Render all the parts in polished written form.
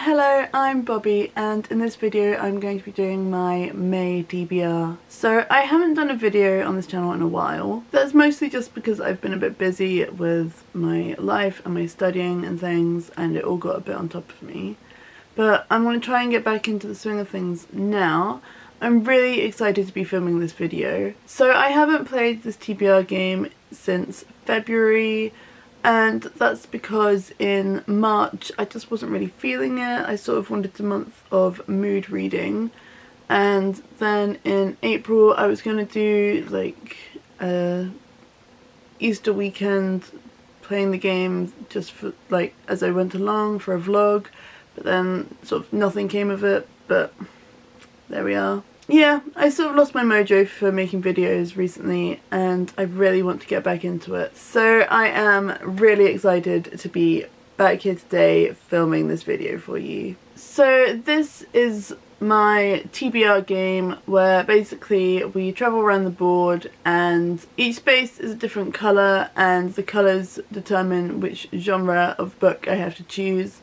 Hello, I'm Bobby, and in this video I'm going to be doing my May TBR. So I haven't done a video on this channel in a while. That's mostly just because I've been a bit busy with my life and my studying and things, and it all got a bit on top of me. But I'm going to try and get back into the swing of things now. I'm really excited to be filming this video. So I haven't played this TBR game since February. And that's because in March I just wasn't really feeling it. I sort of wanted a month of mood reading, and then in April I was going to do like a Easter weekend playing the game just for like as I went along for a vlog, but then sort of nothing came of it, but there we are. Yeah, I sort of lost my mojo for making videos recently, and I really want to get back into it. So I am really excited to be back here today filming this video for you. So this is my TBR game where basically we travel around the board and each space is a different colour, and the colours determine which genre of book I have to choose.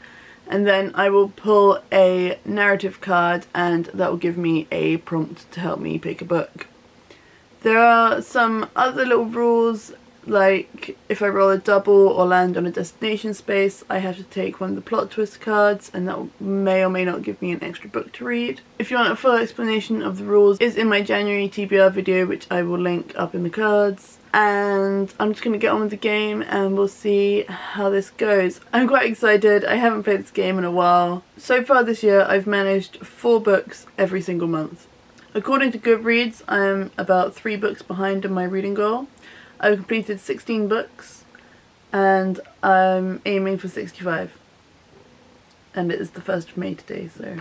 And then I will pull a narrative card and that will give me a prompt to help me pick a book. There are some other little rules, like if I roll a double or land on a destination space, I have to take one of the plot twist cards, and that may or may not give me an extra book to read. If you want a full explanation of the rules, it's in my January TBR video, which I will link up in the cards. And I'm just going to get on with the game and we'll see how this goes. I'm quite excited. I haven't played this game in a while. So far this year I've managed 4 books every single month. According to GoodReads, I'm about 3 books behind on my reading goal. I've completed 16 books and I'm aiming for 65. And it is the 1st of May today, so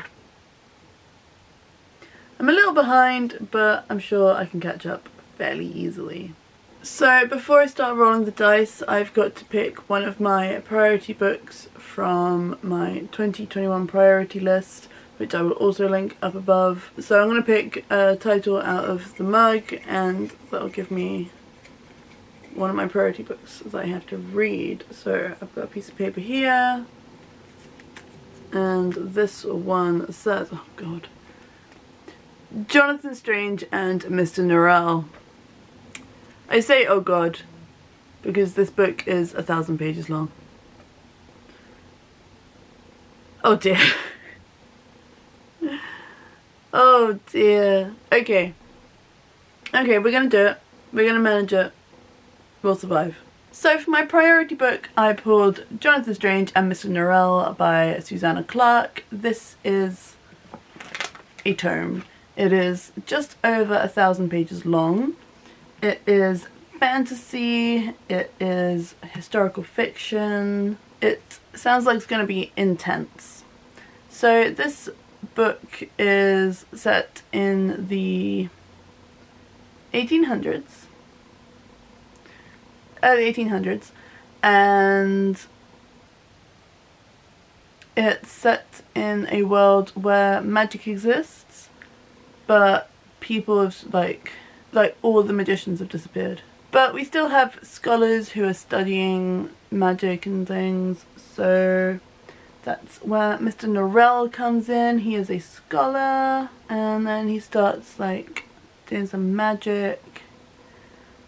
I'm a little behind, but I'm sure I can catch up fairly easily. So before I start rolling the dice, I've got to pick one of my priority books from my 2021 priority list, which I will also link up above. So I'm going to pick a title out of the mug, and that'll give me one of my priority books that I have to read. So I've got a piece of paper here, and this one says, oh god, Jonathan Strange and Mr. Norrell. I say oh god because this book is 1,000 pages long. Oh dear. Oh dear. Okay, we're gonna do it. We're gonna manage it. We'll survive. So for my priority book I pulled Jonathan Strange and Mr. Norrell by Susanna Clarke. This is a tome. It is just over 1,000 pages long. It is fantasy, it is historical fiction, it sounds like it's going to be intense. So this book is set in the 1800s, early 1800s, and it's set in a world where magic exists, but people have like all the magicians have disappeared. But we still have scholars who are studying magic and things, so that's where Mr. Norrell comes in. He is a scholar, and then he starts like doing some magic,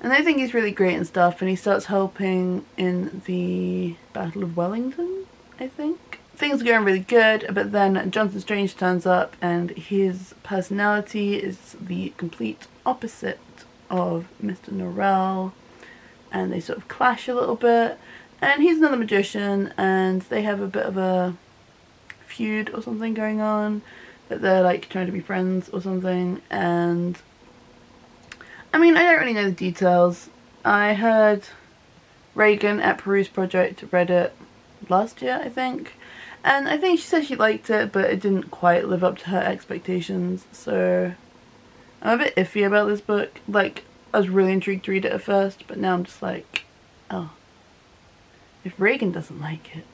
and I think he's really great and stuff, and he starts helping in the Battle of Wellington, I think. Things are going really good, but then Jonathan Strange turns up and his personality is the complete opposite of Mr. Norrell, and they sort of clash a little bit, and he's another magician and they have a bit of a feud or something going on, but they're like trying to be friends or something. And I mean, I don't really know the details. I heard Reagan at Peruse Project read it last year, I think, and I think she said she liked it, but it didn't quite live up to her expectations, so I'm a bit iffy about this book. Like, I was really intrigued to read it at first, but now I'm just like, oh, if Reagan doesn't like it,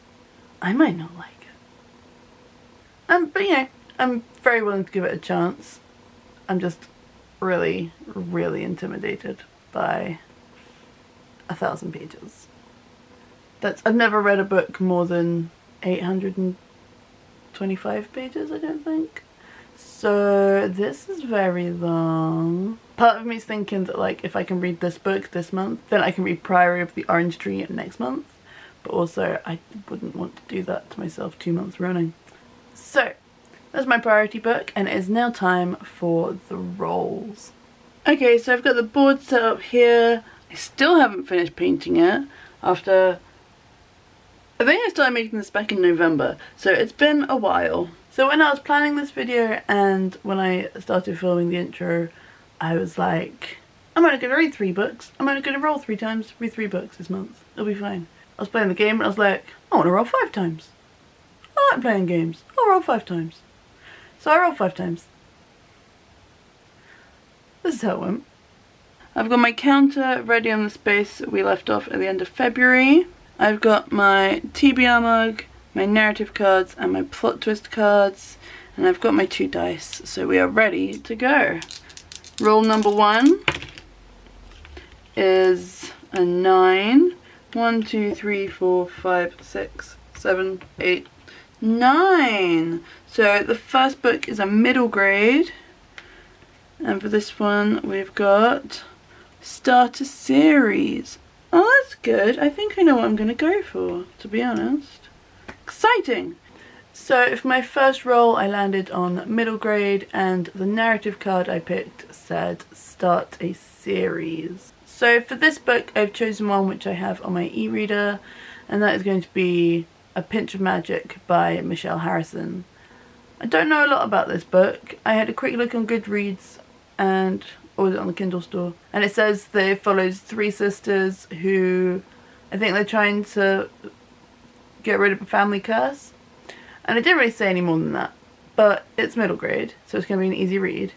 I might not like it. But you know, I'm very willing to give it a chance. I'm just really, really intimidated by 1,000 pages. I've never read a book more than 820 25 pages, I don't think. So this is very long. Part of me is thinking that like if I can read this book this month, then I can read Priory of the Orange Tree next month. But also I wouldn't want to do that to myself 2 months running. So that's my priority book, and it is now time for the rolls. Okay, so I've got the board set up here. I still haven't finished painting it after... I think I started making this back in November, so it's been a while. So when I was planning this video and when I started filming the intro, I was like, I'm only going to read 3 books. I'm only going to roll 3 times, read 3 books this month. It'll be fine. I was playing the game and I was like, I want to roll 5 times. I like playing games. I'll roll 5 times. So I rolled 5 times. This is how it went. I've got my counter ready on the space we left off at the end of February. I've got my TBR mug, my narrative cards and my plot twist cards, and I've got my 2 dice, so we are ready to go. Roll number 1 is a 9. 1, 2, 3, 4, 5, 6, 7, 8, 9. So the first book is a middle grade, and for this one we've got Start a Series. Oh, that's good. I think I know what I'm going to go for, to be honest. Exciting! So for my first roll I landed on middle grade, and the narrative card I picked said Start a Series. So for this book I've chosen one which I have on my e-reader, and that is going to be A Pinch of Magic by Michelle Harrison. I don't know a lot about this book. I had a quick look on GoodReads, and or was it on the Kindle store? And it says that it follows 3 sisters who, I think they're trying to get rid of a family curse. And it didn't really say any more than that. But it's middle grade, so it's going to be an easy read.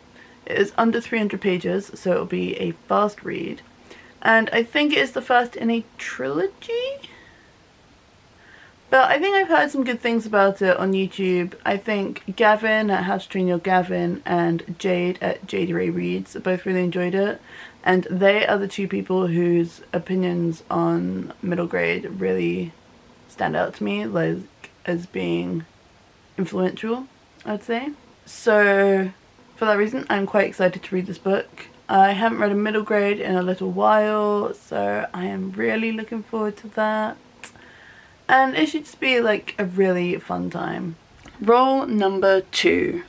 It is under 300 pages, so it'll be a fast read. And I think it is the first in a trilogy? But I think I've heard some good things about it on YouTube. I think Gavin at How to Train Your Gavin and Jade at JD Reads both really enjoyed it. And they are the 2 people whose opinions on middle grade really stand out to me, like as being influential, I'd say. So for that reason I'm quite excited to read this book. I haven't read a middle grade in a little while, so I am really looking forward to that. And it should just be like a really fun time. Roll number 2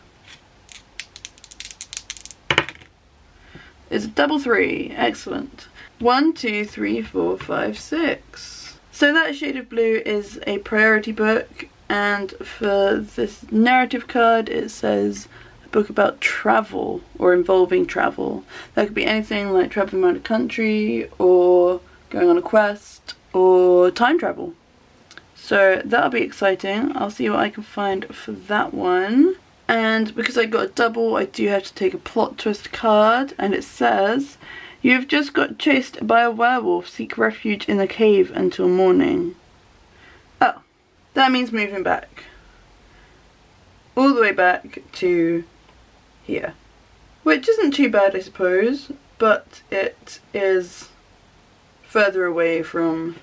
is a double 3. Excellent. 1, 2, 3, 4, 5, 6. So that shade of blue is a priority book, and for this narrative card it says a book about travel or involving travel. That could be anything like traveling around a country or going on a quest or time travel. So that'll be exciting. I'll see what I can find for that one. And because I got a double, I do have to take a plot twist card, and it says, you've just got chased by a werewolf, seek refuge in a cave until morning. Oh, that means moving back. All the way back to here. Which isn't too bad, I suppose, but it is further away from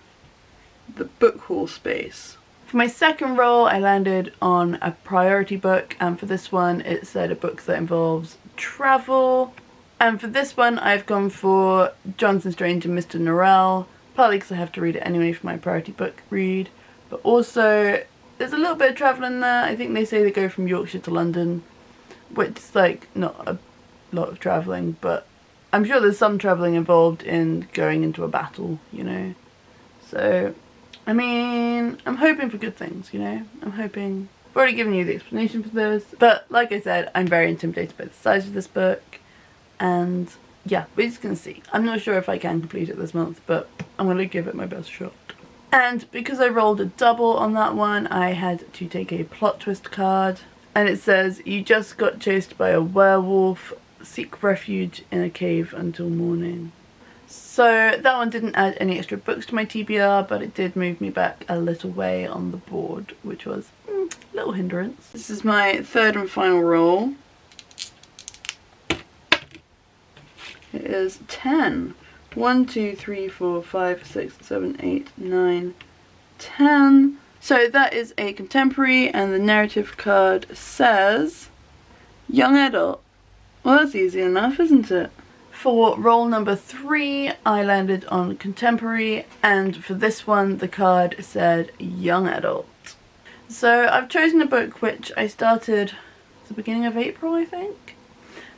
the book haul space. For my second roll I landed on a priority book, and for this one it said a book that involves travel. And for this one I've gone for Jonathan Strange and Mr. Norrell, partly because I have to read it anyway for my priority book read, but also there's a little bit of travel in there. I think they say they go from Yorkshire to London, which is like not a lot of travelling, but I'm sure there's some travelling involved in going into a battle, you know. So I mean, I'm hoping for good things, you know. I'm hoping. I've already given you the explanation for this, but like I said, I'm very intimidated by the size of this book, and yeah, we're just gonna see. I'm not sure if I can complete it this month, but I'm gonna give it my best shot. And because I rolled a double on that one, I had to take a plot twist card, and it says, you just got chased by a werewolf, seek refuge in a cave until morning. So that one didn't add any extra books to my TBR, but it did move me back a little way on the board, which was a little hindrance. This is my third and final roll. It is 10. 1, 2, 3, 4, 5, 6, 7, 8, 9, 10. So that is a contemporary, and the narrative card says young adult. Well, that's easy enough, isn't it? For roll number 3, I landed on contemporary, and for this one the card said young adult. So I've chosen a book which I started at the beginning of April, I think,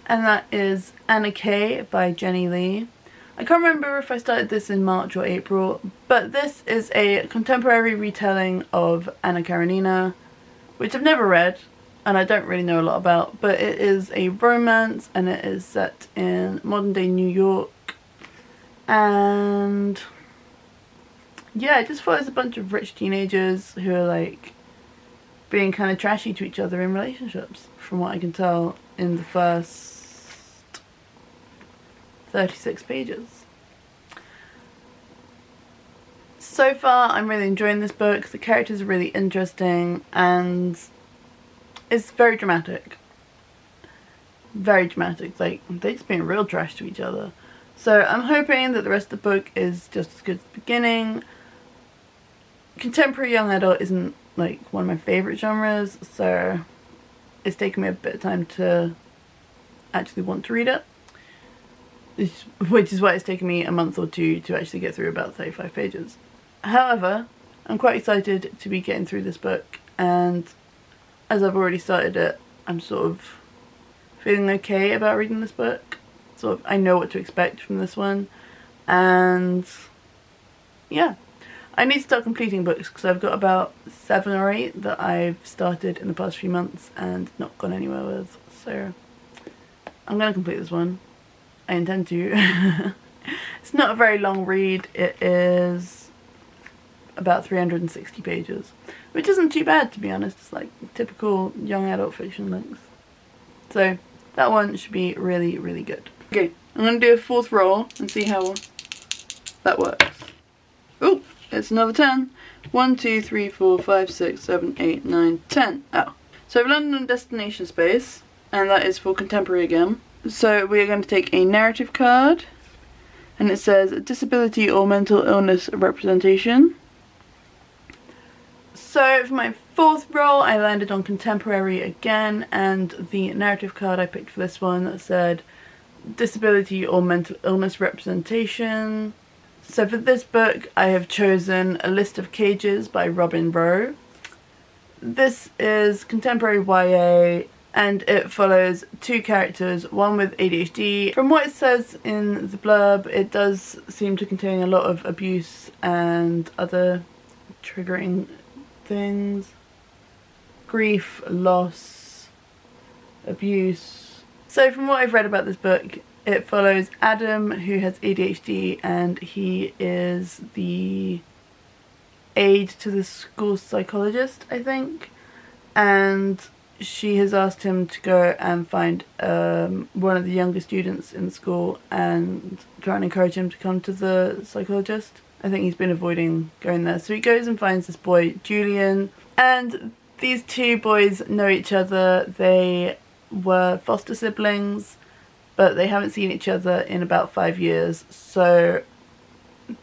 and that is Anna K by Jenny Lee. I can't remember if I started this in March or April, but this is a contemporary retelling of Anna Karenina, which I've never read and I don't really know a lot about, but it is a romance and it is set in modern day New York, and yeah, it just follows a bunch of rich teenagers who are like being kind of trashy to each other in relationships, from what I can tell in the first 36 pages. So far I'm really enjoying this book. The characters are really interesting and it's very dramatic. Very dramatic, like they're just being real trash to each other. So I'm hoping that the rest of the book is just as good as the beginning. Contemporary young adult isn't like one of my favourite genres, so it's taken me a bit of time to actually want to read it. Which is why it's taken me a month or two to actually get through about 35 pages. However, I'm quite excited to be getting through this book, and as I've already started it, I'm sort of feeling okay about reading this book. Sort of, I know what to expect from this one, and yeah. I need to start completing books because I've got about 7 or 8 that I've started in the past few months and not gone anywhere with, so I'm going to complete this one. I intend to. It's not a very long read. It is about 360 pages, which isn't too bad, to be honest. It's like typical young adult fiction length. So that one should be really, really good. Okay, I'm going to do a 4th roll and see how that works. Oh, it's another 10. 1, 2, 3, 4, 5, 6, 7, 8, 9, 10. Oh. So I've landed on destination space, and that is for contemporary again. So we are going to take a narrative card, and it says disability or mental illness representation. So for my 4th roll I landed on contemporary again, and the narrative card I picked for this one that said disability or mental illness representation. So for this book I have chosen A List of Cages by Robin Rowe. This is contemporary YA, and it follows 2 characters, one with ADHD. From what it says in the blurb, it does seem to contain a lot of abuse and other triggering things. Grief, loss, abuse. So from what I've read about this book, it follows Adam, who has ADHD, and he is the aide to the school psychologist, I think, and she has asked him to go and find one of the younger students in the school and try and encourage him to come to the psychologist. I think he's been avoiding going there. So he goes and finds this boy, Julian, and these 2 boys know each other. They were foster siblings, but they haven't seen each other in about 5 years, so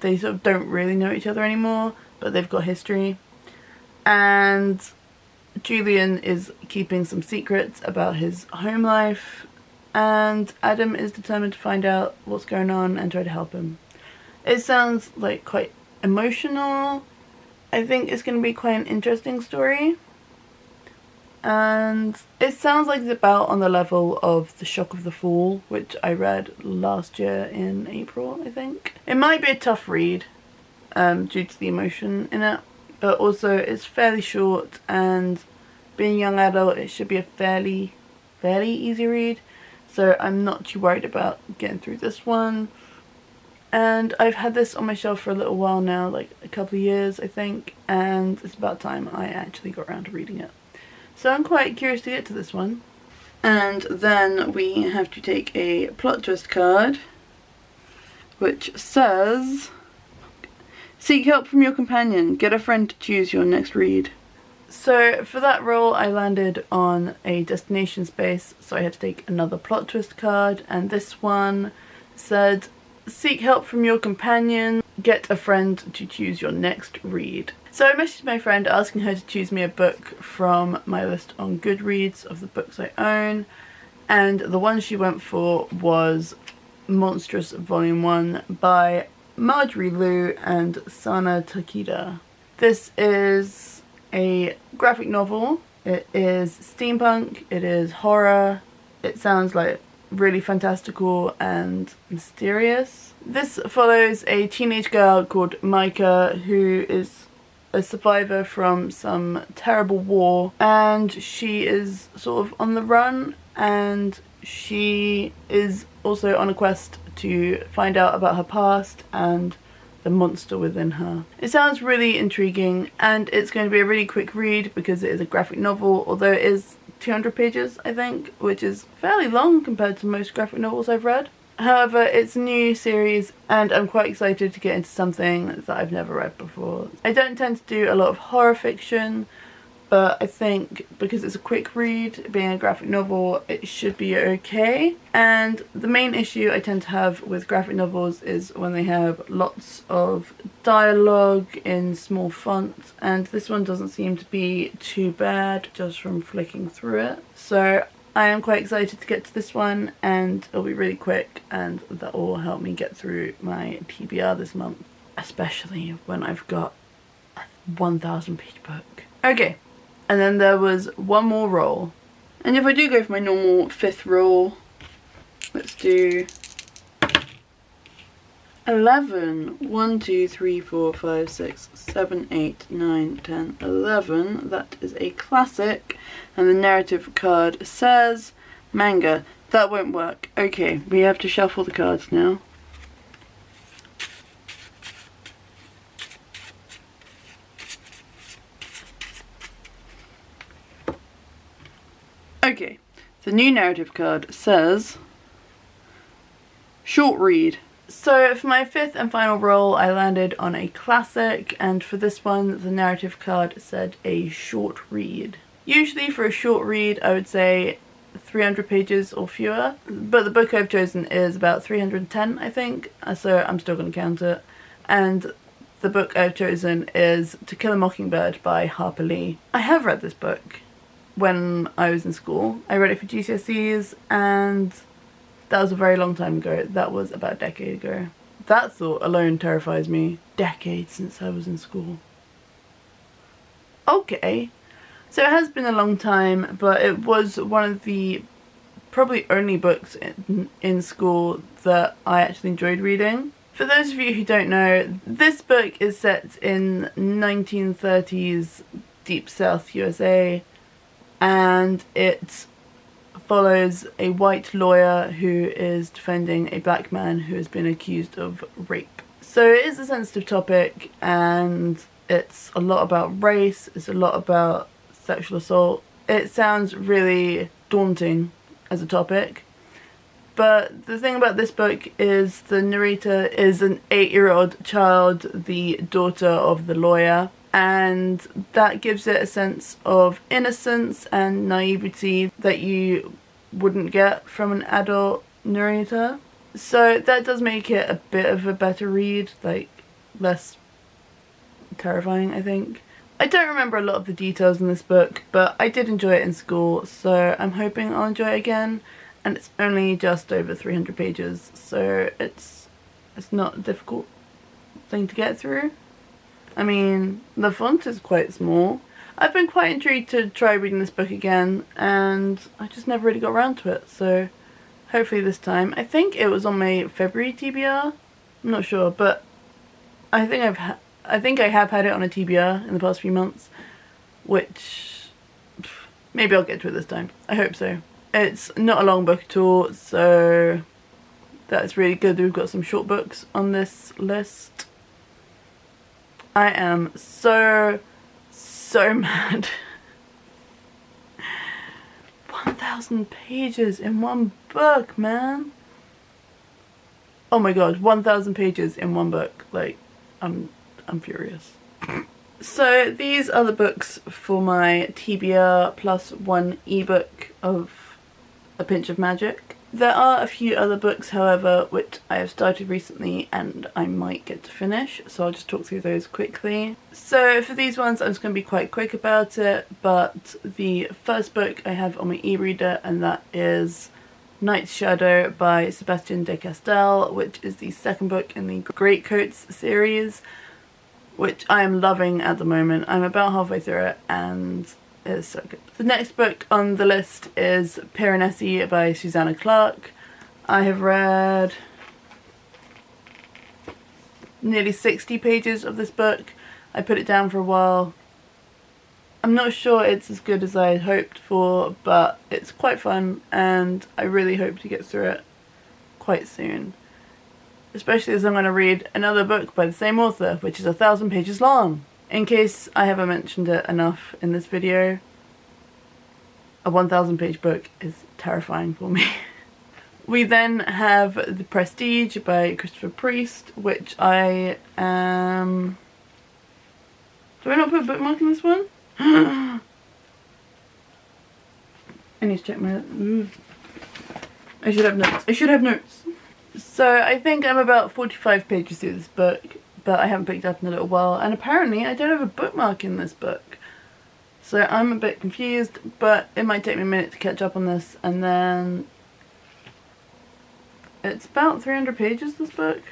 they sort of don't really know each other anymore, but they've got history. And Julian is keeping some secrets about his home life, and Adam is determined to find out what's going on and try to help him. It sounds like quite emotional. I think it's going to be quite an interesting story, and it sounds like it's about on the level of The Shock of the Fall, which I read last year in April, I think. It might be a tough read due to the emotion in it, but also it's fairly short, and being young adult, it should be a fairly easy read, so I'm not too worried about getting through this one. And I've had this on my shelf for a little while now, like a couple of years I think, and it's about time I actually got around to reading it. So I'm quite curious to get to this one. And then we have to take a plot twist card, which says seek help from your companion, get a friend to choose your next read. So for that roll I landed on a destination space, so I had to take another plot twist card, and this one said seek help from your companion, get a friend to choose your next read. So I messaged my friend asking her to choose me a book from my list on Goodreads of the books I own, and the one she went for was Monstrous Volume 1 by Marjorie Liu and Sana Takeda. This is a graphic novel. It is steampunk, it is horror, it sounds like really fantastical and mysterious. This follows a teenage girl called Micah who is a survivor from some terrible war, and she is sort of on the run, and she is also on a quest to find out about her past and the monster within her. It sounds really intriguing, and it's going to be a really quick read because it is a graphic novel, although it is 200 pages I think, which is fairly long compared to most graphic novels I've read. However, it's a new series and I'm quite excited to get into something that I've never read before. I don't tend to do a lot of horror fiction, but I think because it's a quick read, being a graphic novel, it should be okay. And the main issue I tend to have with graphic novels is when they have lots of dialogue in small font, and this one doesn't seem to be too bad just from flicking through it. So I am quite excited to get to this one, and it'll be really quick, and that will help me get through my TBR this month, especially when I've got a 1,000 page book. Okay. And then there was one more roll. And if I do go for my normal 5th roll, let's do 11. 1, 2, 3, 4, 5, 6, 7, 8, 9, 10, 11. That is a classic. And the narrative card says manga. That won't work. Okay, we have to shuffle the cards now. Okay, the new narrative card says short read. So for my 5th and final roll I landed on a classic, and for this one the narrative card said a short read. Usually for a short read I would say 300 pages or fewer, but the book I've chosen is about 310 I think, so I'm still going to count it. And the book I've chosen is To Kill a Mockingbird by Harper Lee. I have read this book when I was in school. I read it for GCSEs, and that was a very long time ago. That was about a decade ago. That thought alone terrifies me. Decades since I was in school. Okay, so it has been a long time, but it was one of the probably only books in school that I actually enjoyed reading. For those of you who don't know, this book is set in 1930s Deep South USA, and it follows a white lawyer who is defending a black man who has been accused of rape. So it is a sensitive topic, and it's a lot about race, it's a lot about sexual assault. It sounds really daunting as a topic, but the thing about this book is the narrator is an 8-year-old child, the daughter of the lawyer, and that gives it a sense of innocence and naivety that you wouldn't get from an adult narrator. So that does make it a bit of a better read, like less terrifying I think. I don't remember a lot of the details in this book, but I did enjoy it in school, so I'm hoping I'll enjoy it again. And it's only just over 300 pages, so it's not a difficult thing to get through. I mean, the font is quite small. I've been quite intrigued to try reading this book again, and I just never really got around to it, so hopefully this time. I think it was on my February TBR. I'm not sure, but I think I have had it on a TBR in the past few months, which maybe I'll get to it this time. I hope so. It's not a long book at all, so that's really good that we've got some short books on this list. I am so mad. 1,000 pages in one book, man. Oh my god, 1,000 pages in one book. Like, I'm furious. So these are the books for my TBR plus one ebook of A Pinch of Magic. There are a few other books, however, which I have started recently and I might get to finish, so I'll just talk through those quickly. So for these ones I'm just going to be quite quick about it, but the first book I have on my e-reader, and that is Night's Shadow by Sebastian de Castell, which is the second book in the Greatcoats series, which I am loving at the moment. I'm about halfway through it and it's so good. The next book on the list is Piranesi by Susanna Clarke. I have read nearly 60 pages of this book. I put it down for a while. I'm not sure it's as good as I hoped for, but it's quite fun and I really hope to get through it quite soon. Especially as I'm going to read another book by the same author, which is 1,000 pages long. In case I haven't mentioned it enough in this video, a 1,000 page book is terrifying for me. We then have The Prestige by Christopher Priest, which I am... Do I not put a bookmark in this one? I need to check my... I should have notes. I should have notes. So I think I'm about 45 pages through this book, but I haven't picked up in a little while, and apparently I don't have a bookmark in this book. So I'm a bit confused, but it might take me a minute to catch up on this, and then... It's about 300 pages, this book.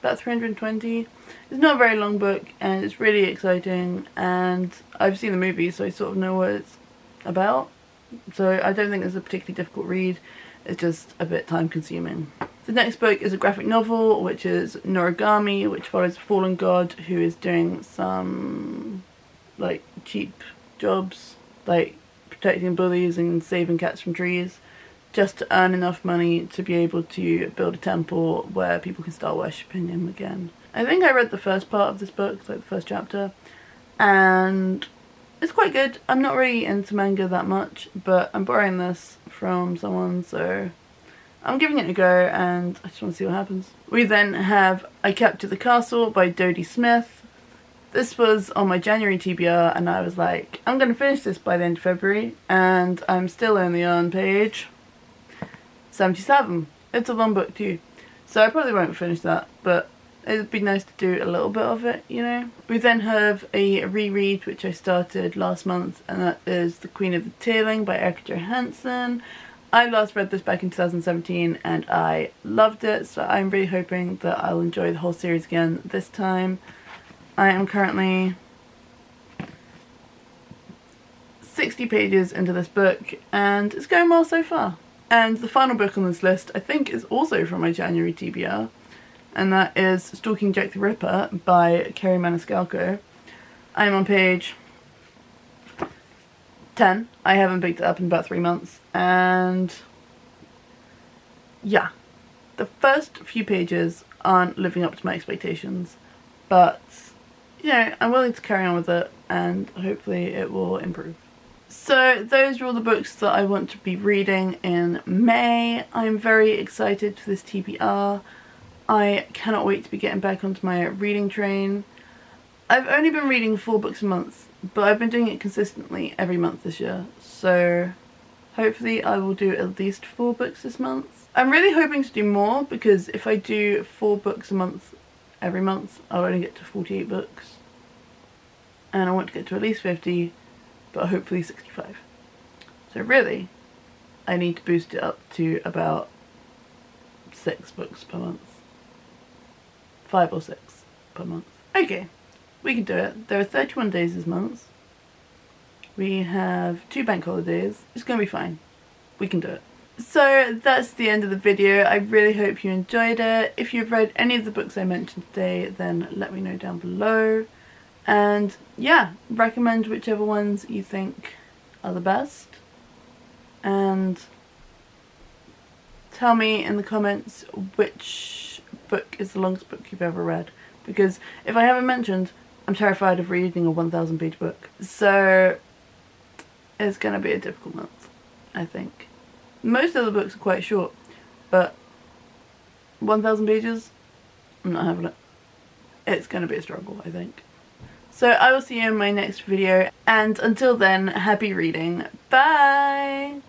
About 320. It's not a very long book, and it's really exciting, and I've seen the movie, so I sort of know what it's about. So I don't think it's a particularly difficult read, it's just a bit time consuming. The next book is a graphic novel, which is Noragami, which follows a fallen god who is doing some, like, cheap jobs, like protecting bullies and saving cats from trees, just to earn enough money to be able to build a temple where people can start worshipping him again. I think I read the first part of this book, like the first chapter, and it's quite good. I'm not really into manga that much, but I'm borrowing this from someone, so I'm giving it a go and I just want to see what happens. We then have I Captured the Castle by Dodie Smith. This was on my January TBR and I was like, I'm going to finish this by the end of February, and I'm still only on page 77. It's a long book too, so I probably won't finish that, but it'd be nice to do a little bit of it, you know. We then have a reread which I started last month, and that is The Queen of the Tailing by Erica Johansson. I last read this back in 2017 and I loved it, so I'm really hoping that I'll enjoy the whole series again this time. I am currently 60 pages into this book and it's going well so far. And the final book on this list I think is also from my January TBR, and that is Stalking Jack the Ripper by Kerry Maniscalco. I am on page 10. I haven't picked it up in about 3 months, and yeah, the first few pages aren't living up to my expectations, but you know, I'm willing to carry on with it and hopefully it will improve. So those are all the books that I want to be reading in May. I'm very excited for this TBR. I cannot wait to be getting back onto my reading train. I've only been reading 4 books a month, but I've been doing it consistently every month this year, so hopefully I will do at least 4 books this month. I'm really hoping to do more, because if I do 4 books a month every month, I'll only get to 48 books. And I want to get to at least 50, but hopefully 65. So really, I need to boost it up to about 6 books per month. 5 or 6 per month. Okay, we can do it. There are 31 days this month. We have 2 bank holidays. It's gonna be fine. We can do it. So that's the end of the video. I really hope you enjoyed it. If you've read any of the books I mentioned today, then let me know down below. And yeah, recommend whichever ones you think are the best. And tell me in the comments which book is the longest book you've ever read, because if I haven't mentioned, I'm terrified of reading a 1,000 page book, so it's gonna be a difficult month, I think. Most of the books are quite short, but 1,000 pages, I'm not having it. It's gonna be a struggle, I think. So I will see you in my next video, and until then, happy reading. Bye!